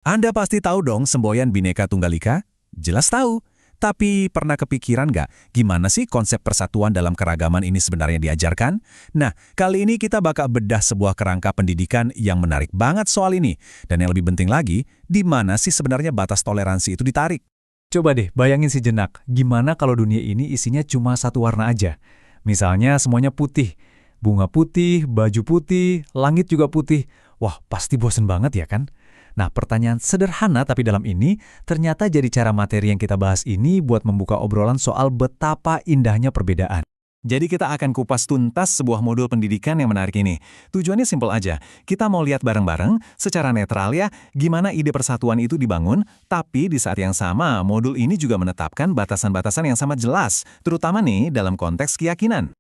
Anda pasti tahu dong semboyan Bhinneka Tunggal Ika? Jelas tahu. Tapi pernah kepikiran nggak gimana sih konsep persatuan dalam keragaman ini sebenarnya diajarkan? Nah, kali ini kita bakal bedah sebuah kerangka pendidikan yang menarik banget soal ini. Dan yang lebih penting lagi, di mana sih sebenarnya batas toleransi itu ditarik? Coba deh bayangin sejenak, gimana kalau dunia ini isinya cuma satu warna aja? Misalnya semuanya putih, bunga putih, baju putih, langit juga putih. Wah, pasti bosen banget ya kan? Nah, pertanyaan sederhana tapi dalam ini ternyata jadi cara materi yang kita bahas ini buat membuka obrolan soal betapa indahnya perbedaan. Jadi kita akan kupas tuntas sebuah modul pendidikan yang menarik ini. Tujuannya simpel aja, kita mau lihat bareng-bareng, secara netral ya, gimana ide persatuan itu dibangun, tapi di saat yang sama, modul ini juga menetapkan batasan-batasan yang sama jelas, terutama nih dalam konteks keyakinan.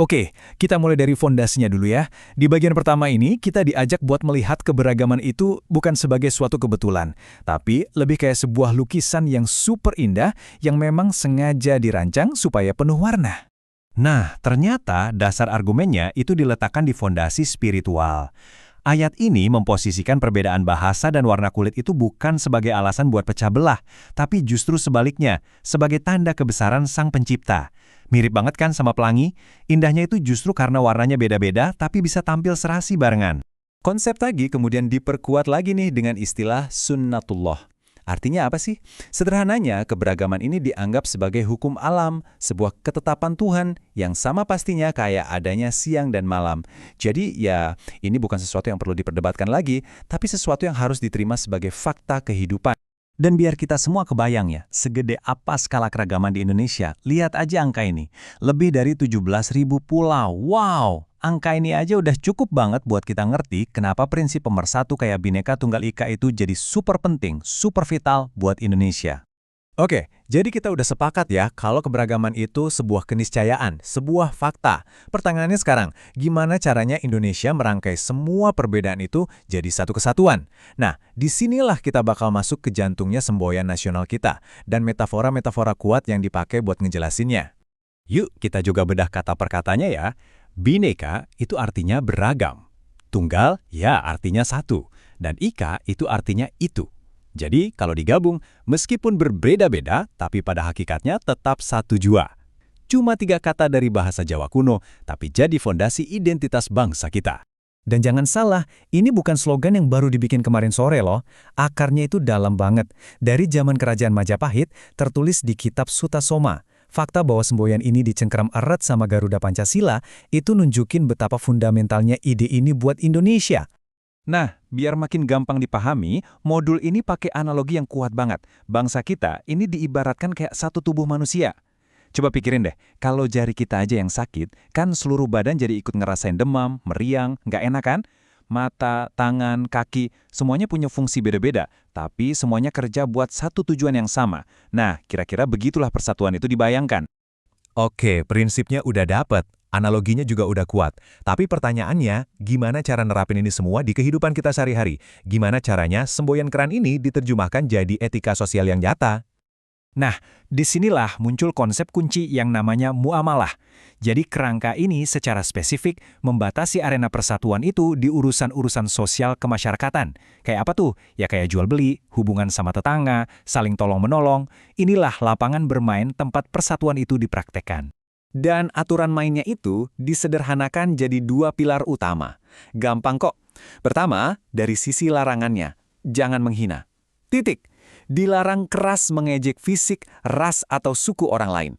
Oke, kita mulai dari fondasinya dulu ya. Di bagian pertama ini, kita diajak buat melihat keberagaman itu bukan sebagai suatu kebetulan, tapi lebih kayak sebuah lukisan yang super indah yang memang sengaja dirancang supaya penuh warna. Nah, ternyata dasar argumennya itu diletakkan di fondasi spiritual. Ayat ini memposisikan perbedaan bahasa dan warna kulit itu bukan sebagai alasan buat pecah belah, tapi justru sebaliknya, sebagai tanda kebesaran Sang Pencipta. Mirip banget kan sama pelangi? Indahnya itu justru karena warnanya beda-beda, tapi bisa tampil serasi barengan. Konsep tadi kemudian diperkuat lagi nih dengan istilah sunnatullah. Artinya apa sih? Sederhananya, keberagaman ini dianggap sebagai hukum alam, sebuah ketetapan Tuhan yang sama pastinya kayak adanya siang dan malam. Jadi ya, ini bukan sesuatu yang perlu diperdebatkan lagi, tapi sesuatu yang harus diterima sebagai fakta kehidupan. Dan biar kita semua kebayang ya, segede apa skala keragaman di Indonesia, lihat aja angka ini. Lebih dari 17.000 pulau. Wow! Angka ini aja udah cukup banget buat kita ngerti kenapa prinsip pemersatu kayak Bhinneka Tunggal Ika itu jadi super penting, super vital buat Indonesia. Oke, jadi kita udah sepakat ya kalau keberagaman itu sebuah keniscayaan, sebuah fakta. Pertanyaannya sekarang, gimana caranya Indonesia merangkai semua perbedaan itu jadi satu kesatuan? Nah, disinilah kita bakal masuk ke jantungnya semboyan nasional kita dan metafora-metafora kuat yang dipakai buat ngejelasinnya. Yuk, kita juga bedah kata per katanya ya. Bhinneka itu artinya beragam. Tunggal, ya artinya satu. Dan Ika itu artinya itu. Jadi, kalau digabung, meskipun berbeda-beda, tapi pada hakikatnya tetap satu jua. Cuma 3 kata dari bahasa Jawa kuno, tapi jadi fondasi identitas bangsa kita. Dan jangan salah, ini bukan slogan yang baru dibikin kemarin sore loh. Akarnya itu dalam banget. Dari zaman Kerajaan Majapahit, tertulis di Kitab Sutasoma. Fakta bahwa semboyan ini dicengkeram erat sama Garuda Pancasila, itu nunjukin betapa fundamentalnya ide ini buat Indonesia. Nah, biar makin gampang dipahami, modul ini pakai analogi yang kuat banget. Bangsa kita ini diibaratkan kayak satu tubuh manusia. Coba pikirin deh, kalau jari kita aja yang sakit, kan seluruh badan jadi ikut ngerasain demam, meriang, nggak enak kan? Mata, tangan, kaki, semuanya punya fungsi beda-beda, tapi semuanya kerja buat satu tujuan yang sama. Nah, kira-kira begitulah persatuan itu dibayangkan. Oke, prinsipnya udah dapet. Analoginya juga udah kuat. Tapi pertanyaannya, gimana cara nerapin ini semua di kehidupan kita sehari-hari? Gimana caranya semboyan keren ini diterjemahkan jadi etika sosial yang nyata? Nah, disinilah muncul konsep kunci yang namanya muamalah. Jadi kerangka ini secara spesifik membatasi arena persatuan itu di urusan-urusan sosial kemasyarakatan. Kayak apa tuh? Ya kayak jual beli, hubungan sama tetangga, saling tolong-menolong. Inilah lapangan bermain tempat persatuan itu dipraktekkan. Dan aturan mainnya itu disederhanakan jadi 2 pilar utama. Gampang kok. Pertama, dari sisi larangannya, jangan menghina. Titik. Dilarang keras mengejek fisik, ras, atau suku orang lain.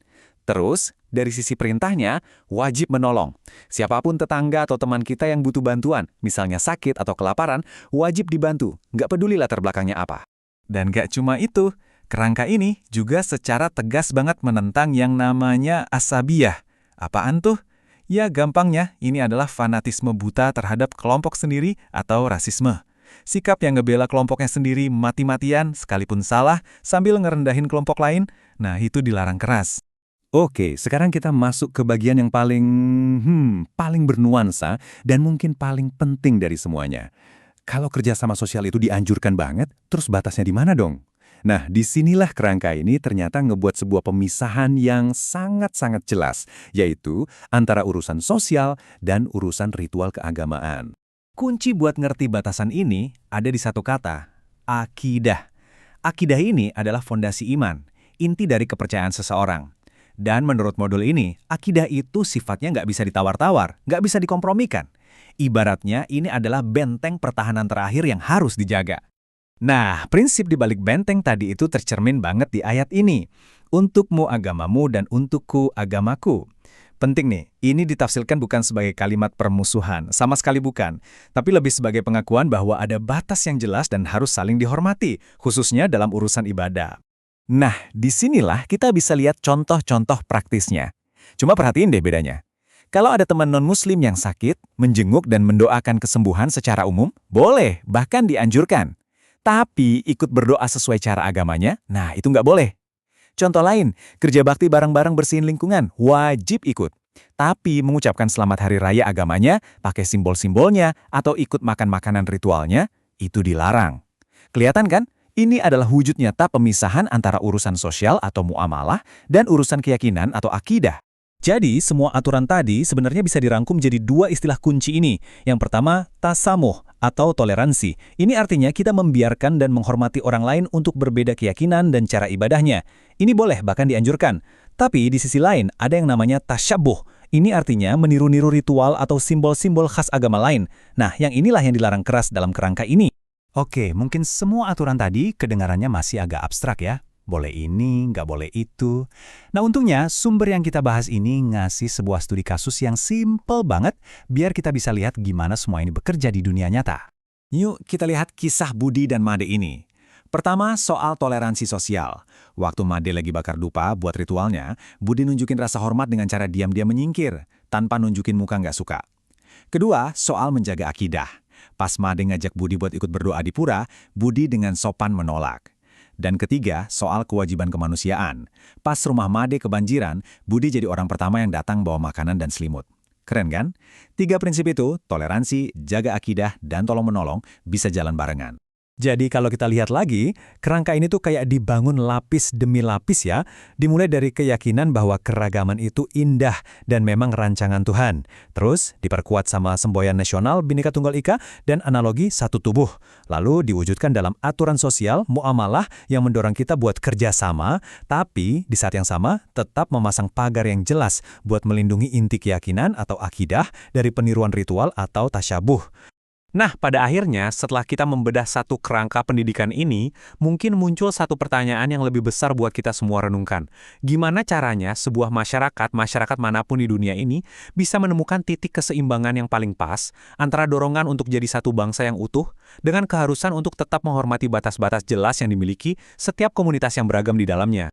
Terus, dari sisi perintahnya, wajib menolong. Siapapun tetangga atau teman kita yang butuh bantuan, misalnya sakit atau kelaparan, wajib dibantu. Nggak peduli latar belakangnya apa. Dan nggak cuma itu, kerangka ini juga secara tegas banget menentang yang namanya asabiyah. Apaan tuh? Ya gampangnya, ini adalah fanatisme buta terhadap kelompok sendiri atau rasisme. Sikap yang ngebela kelompoknya sendiri mati-matian sekalipun salah sambil ngerendahin kelompok lain, nah itu dilarang keras. Oke, sekarang kita masuk ke bagian yang paling bernuansa dan mungkin paling penting dari semuanya. Kalau kerjasama sosial itu dianjurkan banget, terus batasnya di mana dong? Nah, disinilah kerangka ini ternyata ngebuat sebuah pemisahan yang sangat-sangat jelas, yaitu antara urusan sosial dan urusan ritual keagamaan. Kunci buat ngerti batasan ini ada di satu kata, Akidah. Akidah ini adalah fondasi iman, inti dari kepercayaan seseorang. Dan menurut modul ini, akidah itu sifatnya nggak bisa ditawar-tawar, nggak bisa dikompromikan. Ibaratnya ini adalah benteng pertahanan terakhir yang harus dijaga. Nah, prinsip di balik benteng tadi itu tercermin banget di ayat ini. Untukmu agamamu dan untukku agamaku. Penting nih, ini ditafsirkan bukan sebagai kalimat permusuhan, sama sekali bukan. Tapi lebih sebagai pengakuan bahwa ada batas yang jelas dan harus saling dihormati, khususnya dalam urusan ibadah. Nah, disinilah kita bisa lihat contoh-contoh praktisnya. Cuma perhatiin deh bedanya. Kalau ada teman non-muslim yang sakit, menjenguk dan mendoakan kesembuhan secara umum, boleh, bahkan dianjurkan. Tapi ikut berdoa sesuai cara agamanya, nah itu nggak boleh. Contoh lain, kerja bakti bareng-bareng bersihin lingkungan, wajib ikut. Tapi mengucapkan selamat hari raya agamanya, pakai simbol-simbolnya, atau ikut makan makanan ritualnya, itu dilarang. Kelihatan kan? Ini adalah wujud nyata pemisahan antara urusan sosial atau muamalah dan urusan keyakinan atau akidah. Jadi, semua aturan tadi sebenarnya bisa dirangkum jadi dua istilah kunci ini. Yang pertama, tasamuh atau toleransi. Ini artinya kita membiarkan dan menghormati orang lain untuk berbeda keyakinan dan cara ibadahnya. Ini boleh bahkan dianjurkan. Tapi di sisi lain, ada yang namanya tasyabuh. Ini artinya meniru-niru ritual atau simbol-simbol khas agama lain. Nah, yang inilah yang dilarang keras dalam kerangka ini. Oke, mungkin semua aturan tadi kedengarannya masih agak abstrak ya. Boleh ini, nggak boleh itu. Nah untungnya sumber yang kita bahas ini ngasih sebuah studi kasus yang simple banget biar kita bisa lihat gimana semua ini bekerja di dunia nyata. Yuk kita lihat kisah Budi dan Made ini. Pertama, soal toleransi sosial. Waktu Made lagi bakar dupa buat ritualnya, Budi nunjukin rasa hormat dengan cara diam-diam menyingkir, tanpa nunjukin muka nggak suka. Kedua, soal menjaga akidah. Pas Made ngajak Budi buat ikut berdoa di pura, Budi dengan sopan menolak. Dan ketiga, soal kewajiban kemanusiaan. Pas rumah Made kebanjiran, Budi jadi orang pertama yang datang bawa makanan dan selimut. Keren kan? 3 prinsip itu, toleransi, jaga akidah, dan tolong-menolong, bisa jalan barengan. Jadi kalau kita lihat lagi, kerangka ini tuh kayak dibangun lapis demi lapis ya. Dimulai dari keyakinan bahwa keragaman itu indah dan memang rancangan Tuhan. Terus diperkuat sama semboyan nasional Bhinneka Tunggal Ika dan analogi satu tubuh. Lalu diwujudkan dalam aturan sosial, muamalah yang mendorong kita buat kerjasama, tapi di saat yang sama tetap memasang pagar yang jelas buat melindungi inti keyakinan atau akidah dari peniruan ritual atau tasyabuh. Nah, pada akhirnya, setelah kita membedah satu kerangka pendidikan ini, mungkin muncul satu pertanyaan yang lebih besar buat kita semua renungkan. Gimana caranya sebuah masyarakat manapun di dunia ini, bisa menemukan titik keseimbangan yang paling pas antara dorongan untuk jadi satu bangsa yang utuh, dengan keharusan untuk tetap menghormati batas-batas jelas yang dimiliki setiap komunitas yang beragam di dalamnya.